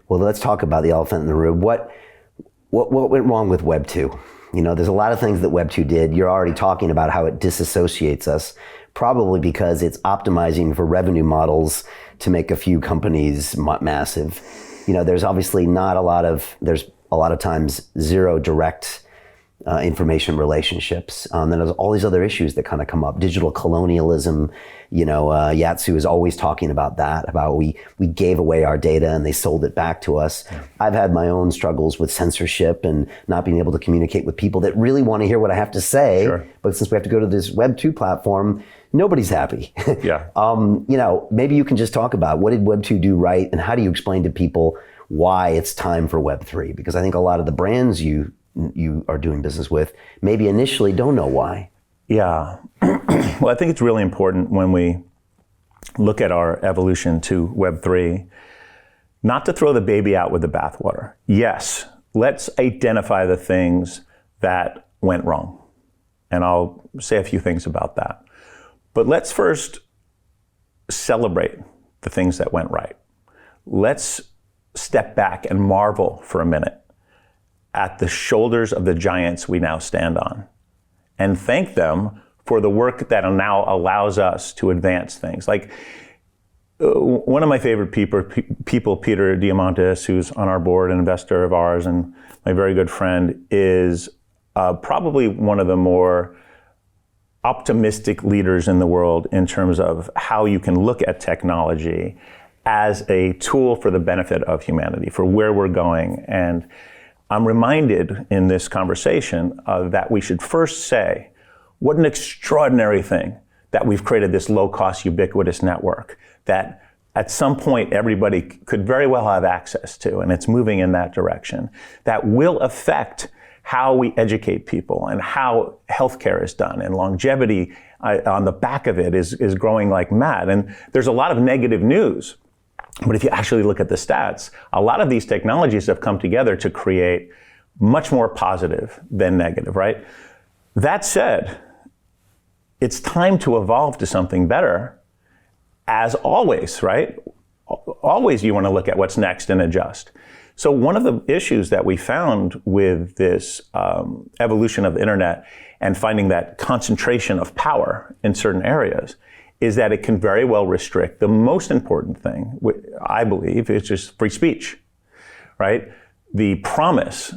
Well, let's talk about the elephant in the room. What went wrong with Web 2? There's a lot of things that Web 2 did. You're already talking about how it disassociates us, probably because it's optimizing for revenue models to make a few companies massive. There's obviously there's a lot of times zero direct information relationships. Then there's all these other issues that kind of come up. Digital colonialism, Yatsu is always talking about that, about we gave away our data and they sold it back to us. Yeah. I've had my own struggles with censorship and not being able to communicate with people that really want to hear what I have to say. Sure. But since we have to go to this Web 2 platform, nobody's happy. Yeah. Maybe you can just talk about what did Web 2 do right and how do you explain to people why it's time for Web 3? Because I think a lot of the brands you are doing business with maybe initially don't know why. Yeah. Well, I think it's really important when we look at our evolution to Web3, not to throw the baby out with the bathwater. Yes, let's identify the things that went wrong. And I'll say a few things about that. But let's first celebrate the things that went right. Let's step back and marvel for a minute at the shoulders of the giants we now stand on and thank them for the work that now allows us to advance things. Like one of my favorite people, Peter Diamandis, who's on our board, an investor of ours and my very good friend, is probably one of the more optimistic leaders in the world in terms of how you can look at technology as a tool for the benefit of humanity, for where we're going. And I'm reminded in this conversation that we should first say, what an extraordinary thing that we've created this low-cost, ubiquitous network that at some point everybody could very well have access to, and it's moving in that direction, that will affect how we educate people and how healthcare is done, and longevity on the back of it is growing like mad. And there's a lot of negative news. But if you actually look at the stats, a lot of these technologies have come together to create much more positive than negative, right? That said, it's time to evolve to something better, as always, right? Always you want to look at what's next and adjust. So one of the issues that we found with this evolution of the internet and finding that concentration of power in certain areas is that it can very well restrict the most important thing, I believe, is just free speech, right? The promise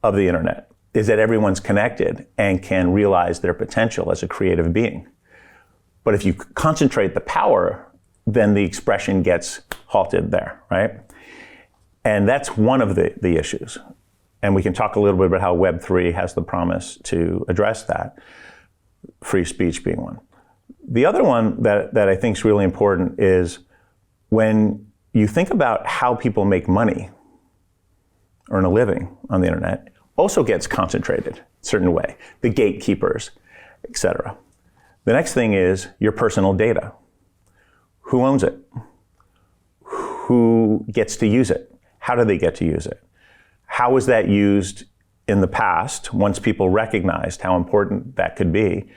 of the internet is that everyone's connected and can realize their potential as a creative being. But if you concentrate the power, then the expression gets halted there, right? And that's one of the issues. And we can talk a little bit about how Web3 has the promise to address that, free speech being one. The other one that I think is really important is when you think about how people make money, earn a living on the internet, also gets concentrated a certain way, the gatekeepers, et cetera. The next thing is your personal data. Who owns it? Who gets to use it? How do they get to use it? How was that used in the past once people recognized how important that could be?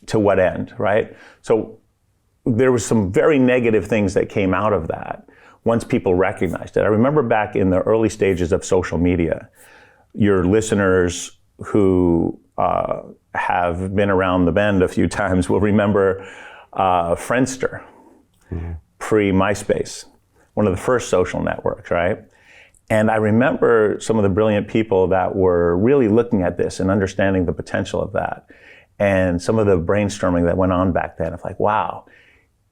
To what end, right? So there was some very negative things that came out of that once people recognized it. I remember back in the early stages of social media, your listeners who have been around the bend a few times will remember Friendster, pre-MySpace, one of the first social networks, right? And I remember some of the brilliant people that were really looking at this and understanding the potential of that. And some of the brainstorming that went on back then of like, wow,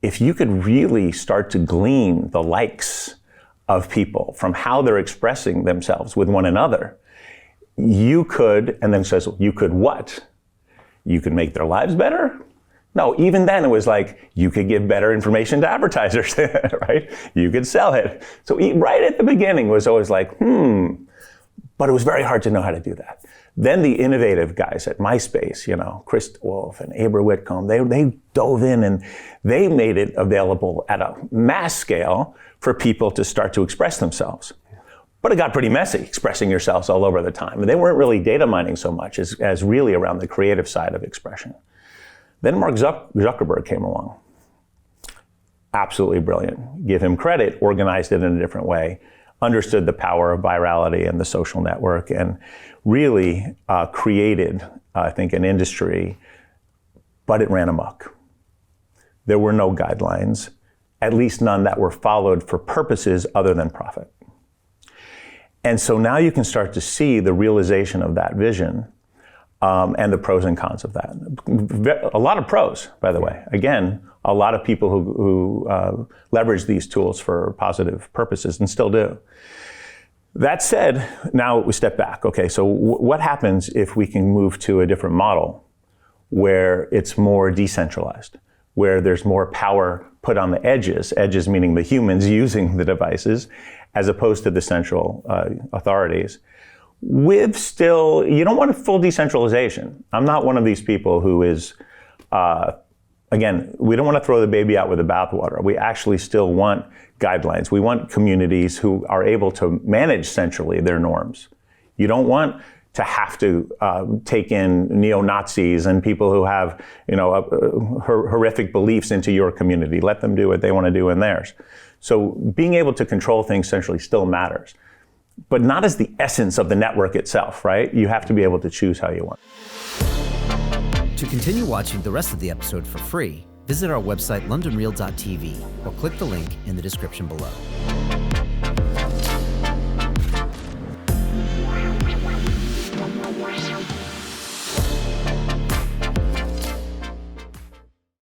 if you could really start to glean the likes of people from how they're expressing themselves with one another, you could, and then says, you could what? You could make their lives better? No, even then it was like, you could give better information to advertisers, right? You could sell it. So right at the beginning was always like, but it was very hard to know how to do that. Then the innovative guys at MySpace, Chris Wolf and Abra Whitcomb, they dove in and they made it available at a mass scale for people to start to express themselves. But it got pretty messy, expressing yourselves all over the time. And they weren't really data mining so much as really around the creative side of expression. Then Mark Zuckerberg came along. Absolutely brilliant. Give him credit, organized it in a different way. understood the power of virality and the social network, and really created, I think, an industry, but it ran amok. There were no guidelines, at least none that were followed for purposes other than profit. And so now you can start to see the realization of that vision and the pros and cons of that. A lot of pros, by the way. Again, a lot of people who leverage these tools for positive purposes and still do. That said, now we step back. Okay, so what happens if we can move to a different model where it's more decentralized, where there's more power put on the edges meaning the humans using the devices, as opposed to the central authorities, with still, you don't want a full decentralization. I'm not one of these people who is, again, we don't want to throw the baby out with the bathwater. We actually still want guidelines. We want communities who are able to manage centrally their norms. You don't want to have to take in neo-Nazis and people who have, horrific beliefs into your community. Let them do what they want to do in theirs. So being able to control things centrally still matters, but not as the essence of the network itself, right? You have to be able to choose how you want. To continue watching the rest of the episode for free, visit our website londonreal.tv or click the link in the description below.